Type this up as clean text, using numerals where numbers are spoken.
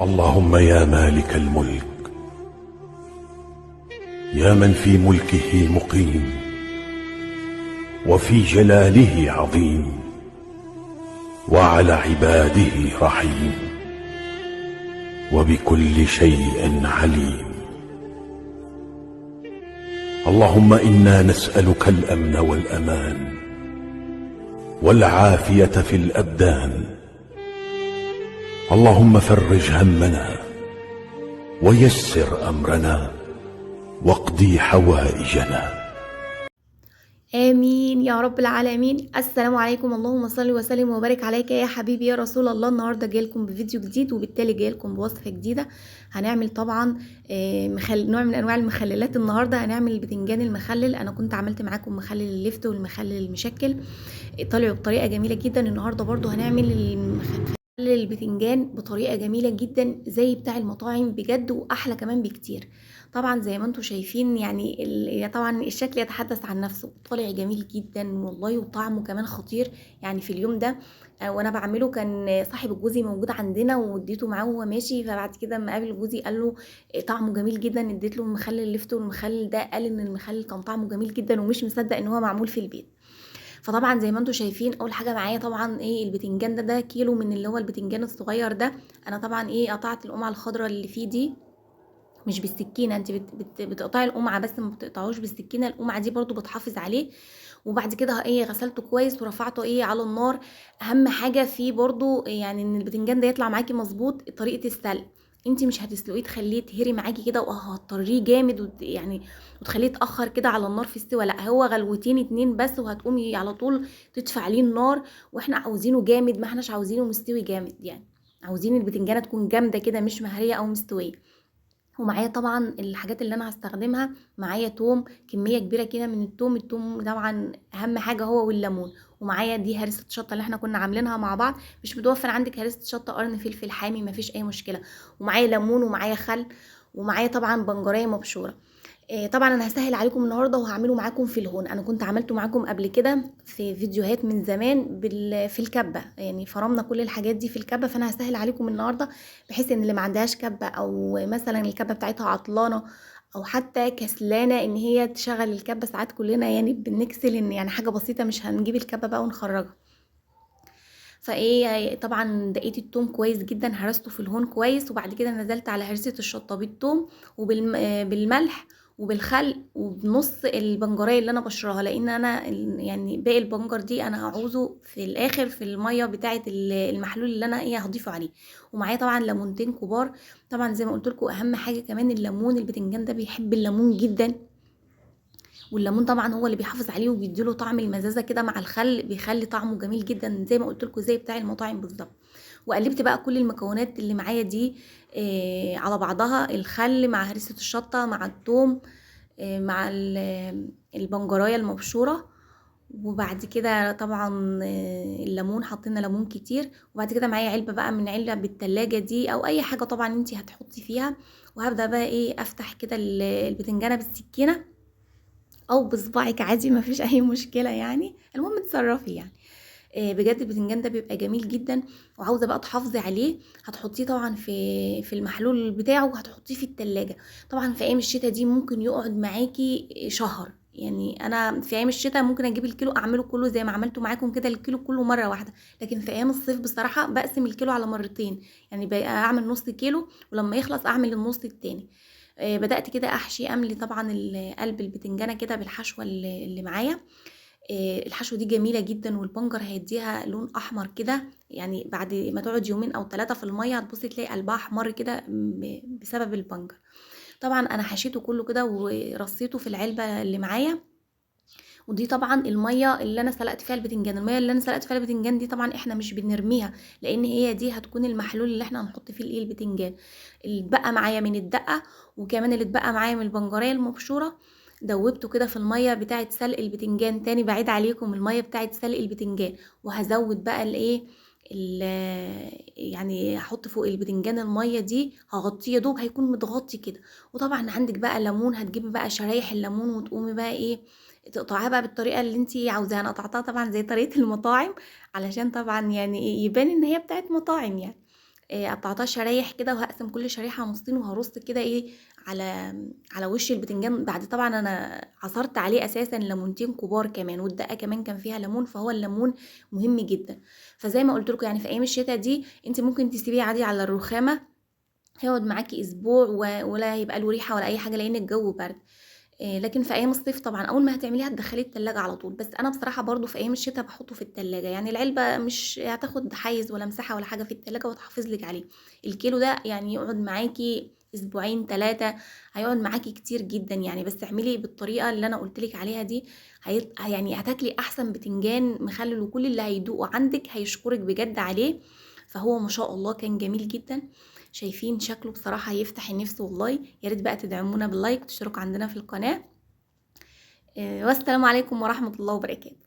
اللهم يا مالك الملك، يا من في ملكه مقيم وفي جلاله عظيم وعلى عباده رحيم وبكل شيء عليم. اللهم إنا نسألك الأمن والأمان والعافية في الأبدان. اللهم فرج همنا ويسر أمرنا واقضي حوائجنا. آمين يا رب العالمين. السلام عليكم، اللهم صل وسلم وبارك عليك يا حبيبي يا رسول الله. النهارده جايلكم بفيديو جديد، وبالتالي جايلكم بوصفة جديدة. هنعمل طبعا نوع من انواع المخللات. النهارده هنعمل البتنجان المخلل. انا كنت عملت معاكم مخلل اللفت والمخلل المشكل، طلعوا بطريقة جميلة جدا. النهارده برضو هنعمل مخلل البتنجان بطريقة جميلة جدا زي بتاع المطاعم بجد، واحلى كمان بكتير. طبعا زي ما انتم شايفين يعني طبعا الشكل يتحدث عن نفسه، طالع جميل جدا والله، وطعمه كمان خطير. يعني في اليوم ده وانا بعمله كان صاحب جوزي موجود عندنا، واديته معاه وهو ماشي. فبعد كده اما قابل جوزي قال له طعمه جميل جدا، اديت له المخلل اللي لفته، والمخلل ده قال ان المخلل كان طعمه جميل جدا، ومش مصدق ان هو معمول في البيت. فطبعا زي ما انتم شايفين، اول حاجه معايا طبعا البتنجان ده كيلو من اللي هو البتنجان الصغير ده. انا طبعا قطعت القمعه الخضراء اللي فيه دي مش بالسكينه. انت بتقطعي القمعه بس، ما بتقطعوش بالسكينه. القمعه دي برضو بتحافظ عليه. وبعد كده غسلته كويس ورفعته على النار. اهم حاجه فيه برضو يعني ان البتنجان ده يطلع معاكي مظبوط طريقه السلق. انت مش هتسلقيه تخليه تهري معاكي كده وهتطريه جامد يعني وتخليه يتاخر كده على النار في السوا. لا، هو غلوتين اتنين بس وهتقومي على طول تدفع عليه النار. واحنا عاوزينه جامد، ما احناش عاوزينه مستوي جامد، يعني عاوزين البتنجانه تكون جامده كده، مش مهريه او مستويه. ومعايا طبعا الحاجات اللي انا هستخدمها. معايا توم، كميه كبيره كده من التوم طبعا اهم حاجه هو والليمون. ومعايا دي هرسه شطه اللي احنا كنا عاملينها مع بعض. مش متوفر عندك هرسه شطه، قرن فلفل حامي، مفيش اي مشكله. ومعايا ليمون ومعايا خل. ومعايا طبعا بنجريه مبشوره. طبعا انا هسهل عليكم النهارده وهعمله معاكم في الهون. انا كنت عملته معاكم قبل كده في فيديوهات من زمان في الكبه، يعني فرمنا كل الحاجات دي في الكبه. فانا هسهل عليكم النهارده بحيث ان اللي ما عندهاش كبه، او مثلا الكبه بتاعتها عطلانه، او حتى كسلانه ان هي تشغل الكبه. ساعات كلنا يعني بنكسل، ان يعني حاجه بسيطه مش هنجيب الكبه بقى ونخرجها. طبعا دقيت التوم كويس جدا، هرسته في الهون كويس. وبعد كده نزلت على هرسة الشطة بالثوم وبالملح وبالخل وبنص البنجرية اللي انا بشرها، لان انا يعني باقي البنجر دي انا هعوزه في الاخر في المية بتاعه المحلول اللي انا هضيفه عليه. ومعايا طبعا ليمونتين كبار. طبعا زي ما قلت لكم اهم حاجة كمان الليمون. البتنجان ده بيحب الليمون جدا، والليمون طبعا هو اللي بيحافظ عليه وبيديله طعم المزازه كده، مع الخل بيخلي طعمه جميل جدا زي ما قلت لكم زي بتاع المطاعم بالظبط. وقلبت بقى كل المكونات اللي معايا دي على بعضها، الخل مع هرسه الشطه مع الثوم مع البنجرايه المبشوره. وبعد كده طبعا الليمون، حطينا ليمون كتير. وبعد كده معايا علبه بقى من علب التلاجة دي او اي حاجه طبعا انتي هتحطي فيها. وهبدا بقى افتح كده البتنجانه بالسكينه او بصباعك عادي، ما فيش اي مشكله، يعني المهم تصرفي يعني. بجد البتنجان ده بيبقى جميل جدا. وعاوزه بقى تحافظي عليه، هتحطيه طبعا في المحلول بتاعه، وهتحطيه في التلاجة. طبعا في ايام الشتاء دي ممكن يقعد معاكي شهر. يعني انا في ايام الشتاء ممكن اجيب الكيلو اعمله كله زي ما عملته معاكم كده، الكيلو كله مره واحده. لكن في ايام الصيف بصراحه بقسم الكيلو على مرتين، يعني بقى اعمل نص كيلو ولما يخلص اعمل النص التاني. بدأت كده احشي، املي طبعا قلب البتنجانه كده بالحشوه اللي معايا. الحشوه دي جميله جدا، والبنجر هيديها لون احمر كده. يعني بعد ما تقعد يومين او 3 في الميه هتبصي تلاقي قلبها احمر كده بسبب البنجر. طبعا انا حشيته كله كده ورصيته في العلبه اللي معايا. ودي طبعا الميه اللي انا سلقت فيها البتنجان. الميه اللي انا سلقت فيها البتنجان دي طبعا احنا مش بنرميها، لان هي دي هتكون المحلول اللي احنا هنحط فيه البتنجان. اللي اتبقى معايا من الدقه، وكمان اللي اتبقى معايا من البنجريه المبشوره، دوبته كده في الميه بتاعه سلق البتنجان. تاني بعيد عليكم، الميه بتاعه سلق البتنجان. وهزود بقى يعني هحط فوق البتنجان الميه دي، هغطيه يا دوب هيكون متغطي كده. وطبعا عندك بقى ليمون، هتجيبي بقى شرايح الليمون وتقومي بقى تقطعيها بقى بالطريقه اللي انتي عاوزاها. انا قطعتها طبعا زي طريقه المطاعم، علشان طبعا يعني يبان ان هي بتاعت مطاعم يعني. قطعتها شرايح كده، وهقسم كل شريحه نصين، وهرص كده ايه على وش البتنجان. بعد طبعا انا عصرت عليه اساسا ليمونتين كبار كمان، والدقه كمان كان فيها ليمون، فهو الليمون مهم جدا. فزي ما قلت لكم يعني في ايام الشتاء دي انت ممكن تسيبيه عادي على الرخامه، هيقعد معاكي اسبوع ولا هيبقى له ريحه ولا اي حاجه، لان الجو برد. لكن في ايام الصيف طبعا اول ما هتعمليها هتدخليه التلاجة على طول. بس انا بصراحه برضو في ايام الشتاء بحطه في التلاجة، يعني العلبه مش هتاخد حيز ولا مساحه ولا حاجه في التلاجة، وتحافظ لك عليه. الكيلو ده يعني يقعد معاكي اسبوعين 3، هيقعد معاكي كتير جدا يعني. بس اعملي بالطريقه اللي انا قلتلك عليها دي، يعني هتاكلي احسن بتنجان مخلل، وكل اللي هيدوقه عندك هيشكرك بجد عليه. فهو ما شاء الله كان جميل جدا. شايفين شكله بصراحه يفتح النفس والله. يا ريت بقى تدعمونا باللايك وتشتركوا عندنا في القناه. والسلام عليكم ورحمة الله وبركاته.